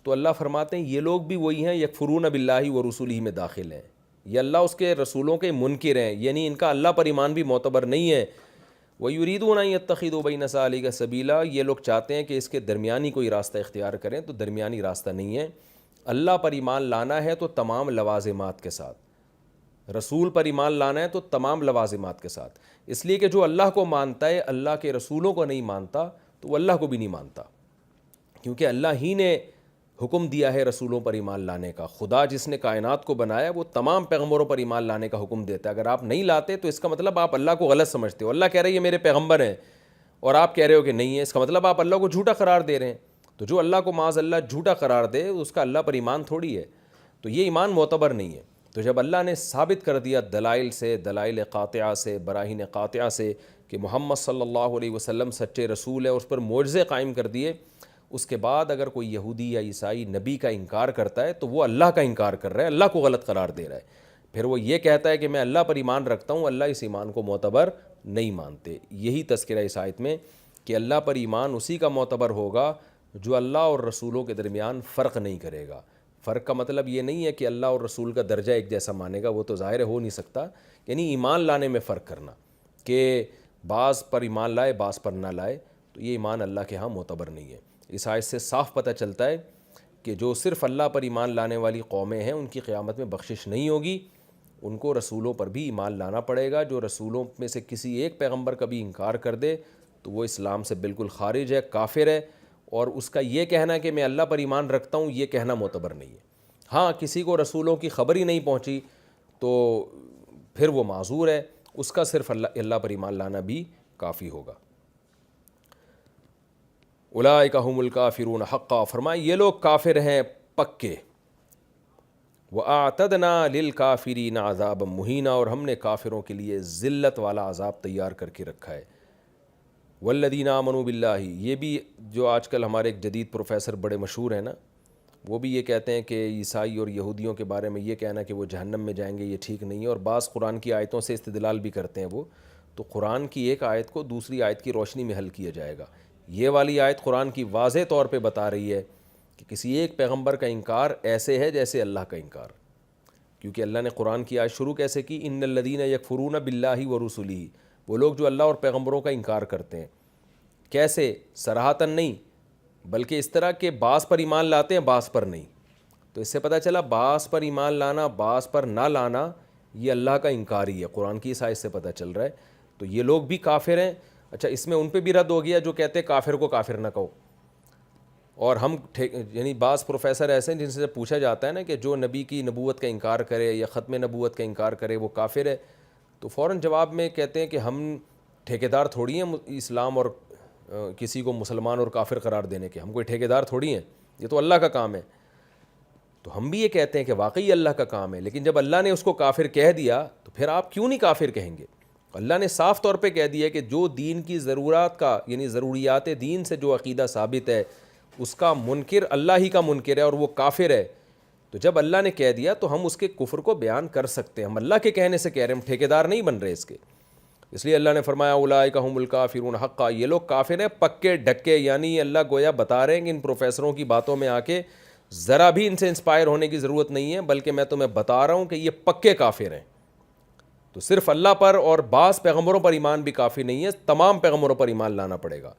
تو اللہ فرماتے ہیں یہ لوگ بھی وہی ہیں یکفرون باللہ ورسولہ میں داخل ہیں، یہ اللہ اس کے رسولوں کے منکر ہیں، یعنی ان کا اللہ پر ایمان بھی معتبر نہیں ہے. وَيُرِيدُونَ أَن يَتَّخِذُوا بَيْنَ ذَلِكَ سَبِيلًا، یہ لوگ چاہتے ہیں کہ اس کے درمیانی کوئی راستہ اختیار کریں، تو درمیانی راستہ نہیں ہے. اللہ پر ایمان لانا ہے تو تمام لوازمات کے ساتھ، رسول پر ایمان لانا ہے تو تمام لوازمات کے ساتھ. اس لیے کہ جو اللہ کو مانتا ہے اللہ کے رسولوں کو نہیں مانتا تو وہ اللہ کو بھی نہیں مانتا، کیونکہ اللہ ہی نے حکم دیا ہے رسولوں پر ایمان لانے کا. خدا جس نے کائنات کو بنایا وہ تمام پیغمبروں پر ایمان لانے کا حکم دیتا ہے. اگر آپ نہیں لاتے تو اس کا مطلب آپ اللہ کو غلط سمجھتے ہو. اللہ کہہ رہے ہیں یہ میرے پیغمبر ہیں اور آپ کہہ رہے ہو کہ نہیں ہے، اس کا مطلب آپ اللہ کو جھوٹا قرار دے رہے ہیں. تو جو اللہ کو معاذ اللہ جھوٹا قرار دے اس کا اللہ پر ایمان تھوڑی ہے، تو یہ ایمان معتبر نہیں ہے. تو جب اللہ نے ثابت کر دیا دلائل سے، دلائل قاطعہ سے، براہین قاطعہ سے کہ محمد صلی اللہ علیہ وسلم سچے رسول ہے، اس پر معجزے قائم کر دیے، اس کے بعد اگر کوئی یہودی یا عیسائی نبی کا انکار کرتا ہے تو وہ اللہ کا انکار کر رہا ہے، اللہ کو غلط قرار دے رہا ہے. پھر وہ یہ کہتا ہے کہ میں اللہ پر ایمان رکھتا ہوں، اللہ اس ایمان کو معتبر نہیں مانتے۔ یہی تذکرہ اس آیت میں کہ اللہ پر ایمان اسی کا معتبر ہوگا جو اللہ اور رسولوں کے درمیان فرق نہیں کرے گا۔ فرق کا مطلب یہ نہیں ہے کہ اللہ اور رسول کا درجہ ایک جیسا مانے گا، وہ تو ظاہر ہو نہیں سکتا، یعنی ایمان لانے میں فرق کرنا کہ بعض پر ایمان لائے بعض پر نہ لائے، تو یہ ایمان اللہ کے ہاں معتبر نہیں ہے۔ اس آیت سے صاف پتہ چلتا ہے کہ جو صرف اللہ پر ایمان لانے والی قومیں ہیں ان کی قیامت میں بخشش نہیں ہوگی، ان کو رسولوں پر بھی ایمان لانا پڑے گا۔ جو رسولوں میں سے کسی ایک پیغمبر کا بھی انکار کر دے تو وہ اسلام سے بالکل خارج ہے، کافر ہے، اور اس کا یہ کہنا کہ میں اللہ پر ایمان رکھتا ہوں یہ کہنا معتبر نہیں ہے۔ ہاں کسی کو رسولوں کی خبر ہی نہیں پہنچی تو پھر وہ معذور ہے، اس کا صرف اللہ پر ایمان لانا بھی کافی ہوگا۔ اولئک ھم الکافرون حقا، فرمائے یہ لوگ کافر ہیں پکے۔ وَأَعْتَدْنَا لِلْكَافِرِينَ عَذَابًا مُهِينًا، اور ہم نے کافروں کے لیے ذلت والا عذاب تیار کر کے رکھا ہے۔ وَالَّذِينَ آمَنُوا بِاللَّهِ، یہ بھی جو آج کل ہمارے ایک جدید پروفیسر بڑے مشہور ہیں نا، وہ بھی یہ کہتے ہیں کہ عیسائی اور یہودیوں کے بارے میں یہ کہنا کہ وہ جہنم میں جائیں گے یہ ٹھیک نہیں ہے، اور بعض قرآن کی آیتوں سے استدلال بھی کرتے ہیں وہ، تو قرآن کی ایک آیت کو دوسری آیت کی روشنی میں حل کیا جائے گا۔ یہ والی آیت قرآن کی واضح طور پہ بتا رہی ہے کہ کسی ایک پیغمبر کا انکار ایسے ہے جیسے اللہ کا انکار، کیونکہ اللہ نے قرآن کی آیت شروع کیسے کی؟ ان الذین یکفرون باللہ ورسلہ، وہ لوگ جو اللہ اور پیغمبروں کا انکار کرتے ہیں۔ کیسے؟ صراحتاً نہیں، بلکہ اس طرح کہ بعض پر ایمان لاتے ہیں بعض پر نہیں۔ تو اس سے پتہ چلا بعض پر ایمان لانا بعض پر نہ لانا یہ اللہ کا انکار ہی ہے، قرآن کی اس آیت سے پتہ چل رہا ہے۔ تو یہ لوگ بھی کافر ہیں۔ اچھا، اس میں ان پہ بھی رد ہو گیا جو کہتے ہیں کافر کو کافر نہ کہو، اور ہم یعنی بعض پروفیسر ایسے ہیں جن سے پوچھا جاتا ہے نا کہ جو نبی کی نبوت کا انکار کرے یا ختم نبوت کا انکار کرے وہ کافر ہے، تو فوراً جواب میں کہتے ہیں کہ ہم ٹھیکیدار تھوڑی ہیں اسلام اور کسی کو مسلمان اور کافر قرار دینے کے، ہم کوئی ٹھیکیدار تھوڑی ہیں، یہ تو اللہ کا کام ہے۔ تو ہم بھی یہ کہتے ہیں کہ واقعی اللہ کا کام ہے، لیکن جب اللہ نے اس کو کافر کہہ دیا تو پھر آپ کیوں نہیں کافر کہیں گے؟ اللہ نے صاف طور پہ کہہ دیا کہ جو دین کی ضرورات کا یعنی ضروریات دین سے جو عقیدہ ثابت ہے اس کا منکر اللہ ہی کا منکر ہے اور وہ کافر ہے۔ تو جب اللہ نے کہہ دیا تو ہم اس کے کفر کو بیان کر سکتے ہیں، ہم اللہ کے کہنے سے کہہ رہے ہیں، ہم ٹھیکیدار نہیں بن رہے اس کے۔ اس لیے اللہ نے فرمایا اولئک ھم الکافرون حقا، یہ لوگ کافر ہیں پکے ڈکے، یعنی اللہ گویا بتا رہے ہیں کہ ان پروفیسروں کی باتوں میں آ کے ذرا بھی ان سے انسپائر ہونے کی ضرورت نہیں ہے، بلکہ میں تمہیں بتا رہا ہوں کہ یہ پکے کافر ہیں۔ تو صرف اللہ پر اور بعض پیغمبروں پر ایمان بھی کافی نہیں ہے، تمام پیغمبروں پر ایمان لانا پڑے گا۔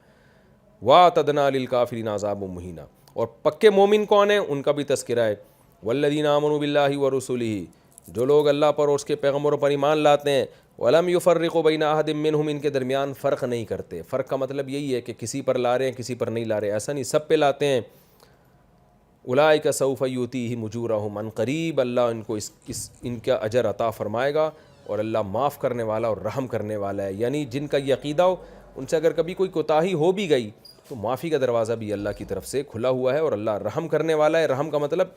وَأَعْتَدْنَا لِلْكَافِرِينَ عَذَابًا مُهِينًا، اور پکے مومن کون ہیں ان کا بھی تذکرہ ہے۔ وَالَّذِينَ آمَنُوا بِاللَّهِ وَرُسُلِهِ، جو لوگ اللہ پر اور اس کے پیغمبروں پر ایمان لاتے ہیں، وَلَمْ يُفَرِّقُوا بَيْنَ أَحَدٍ مِّنْهُمْ، ان کے درمیان فرق نہیں کرتے۔ فرق کا مطلب یہی ہے کہ کسی پر لا رہے ہیں کسی پر نہیں لا رہے، ایسا نہیں، سب پہ لاتے ہیں۔ اولئک سوف یؤتیہم اجورہم، ان قریب اللہ ان کو ان کا اجر عطا فرمائے گا، اور اللہ معاف کرنے والا اور رحم کرنے والا ہے۔ یعنی جن کا یہ عقیدہ ہو ان سے اگر کبھی کوئی کوتاہی ہو بھی گئی تو معافی کا دروازہ بھی اللہ کی طرف سے کھلا ہوا ہے، اور اللہ رحم کرنے والا ہے۔ رحم کا مطلب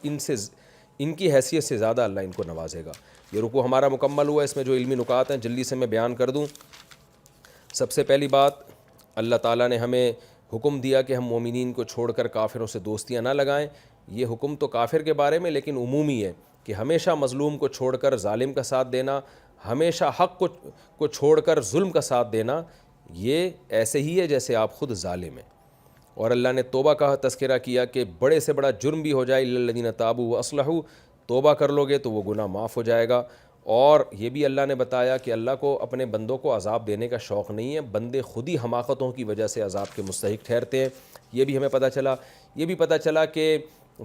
ان کی حیثیت سے زیادہ اللہ ان کو نوازے گا۔ یہ رکوع ہمارا مکمل ہوا، اس میں جو علمی نکات ہیں جلدی سے میں بیان کر دوں۔ سب سے پہلی بات، اللہ تعالیٰ نے ہمیں حکم دیا کہ ہم مومنین کو چھوڑ کر کافروں سے دوستیاں نہ لگائیں۔ یہ حکم تو کافر کے بارے میں لیکن عمومی ہے کہ ہمیشہ مظلوم کو چھوڑ کر ظالم کا ساتھ دینا، ہمیشہ حق کو چھوڑ کر ظلم کا ساتھ دینا، یہ ایسے ہی ہے جیسے آپ خود ظالم ہیں۔ اور اللہ نے توبہ کا تذکرہ کیا کہ بڑے سے بڑا جرم بھی ہو جائے الا الذین تابوا واصلحوا، توبہ کر لو گے تو وہ گناہ معاف ہو جائے گا۔ اور یہ بھی اللہ نے بتایا کہ اللہ کو اپنے بندوں کو عذاب دینے کا شوق نہیں ہے، بندے خود ہی حماقتوں کی وجہ سے عذاب کے مستحق ٹھہرتے ہیں۔ یہ بھی ہمیں پتہ چلا۔ یہ بھی پتہ چلا کہ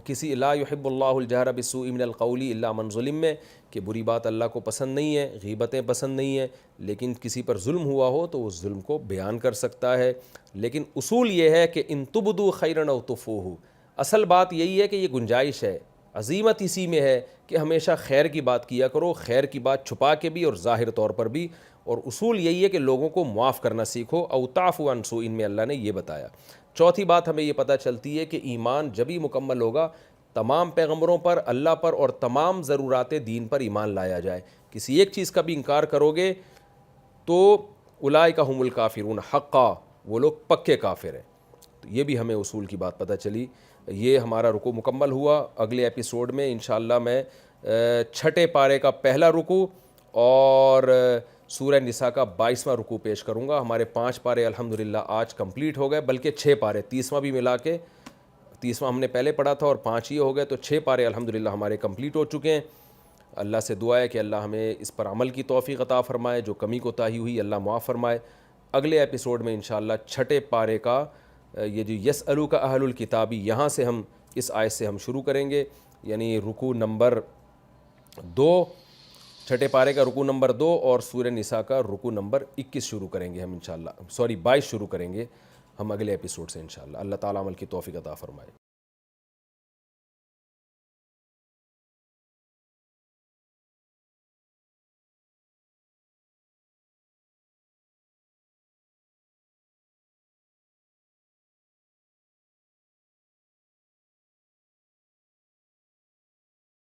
کسی لا يحب اللہ الجہر بالسوء من القول الا من ظلم میں کہ بری بات اللہ کو پسند نہیں ہے، غیبتیں پسند نہیں ہیں، لیکن کسی پر ظلم ہوا ہو تو اس ظلم کو بیان کر سکتا ہے۔ لیکن اصول یہ ہے کہ ان تبدوا خیرا او تخفوہ، اصل بات یہی ہے کہ یہ گنجائش ہے، عظیمت اسی میں ہے کہ ہمیشہ خیر کی بات کیا کرو، خیر کی بات چھپا کے بھی اور ظاہر طور پر بھی، اور اصول یہی ہے کہ لوگوں کو معاف کرنا سیکھو، او تعفوا عن سوء، ان میں اللہ نے یہ بتایا۔ چوتھی بات ہمیں یہ پتہ چلتی ہے کہ ایمان جب ہی مکمل ہوگا تمام پیغمبروں پر، اللہ پر اور تمام ضرورات دین پر ایمان لایا جائے۔ کسی ایک چیز کا بھی انکار کرو گے تو اولئک ھم الکافرون حقا، وہ لوگ پکے کافر ہیں۔ تو یہ بھی ہمیں اصول کی بات پتہ چلی۔ یہ ہمارا رکوع مکمل ہوا۔ اگلے ایپیسوڈ میں انشاءاللہ میں چھٹے پارے کا پہلا رکوع اور سورہ نساء کا 22واں رکوع پیش کروں گا. ہمارے 5 پارے الحمدللہ آج کمپلیٹ ہو گئے, بلکہ 6 پارے, 30واں بھی ملا کے, 30واں ہم نے پہلے پڑھا تھا اور 5 یہ ہو گئے, تو 6 پارے الحمدللہ ہمارے کمپلیٹ ہو چکے ہیں. اللہ سے دعا ہے کہ اللہ ہمیں اس پر عمل کی توفیق عطا فرمائے, جو کمی کوتاہی ہوئی اللہ معاف فرمائے. اگلے ایپیسوڈ میں انشاءاللہ چھٹے پارے کا یہ جو یسألوک اہل الکتابی, یہاں سے ہم اس آیت سے ہم شروع کریں گے, یعنی رکوع نمبر 2, چھٹے پارے کا رکوع نمبر 2 اور سورہ نساء کا رکوع نمبر 21 شروع کریں گے ہم انشاءاللہ, 22 شروع کریں گے ہم اگلے ایپیسوڈ سے انشاءاللہ. اللہ تعالیٰ عمل کی توفیق عطا فرمائے.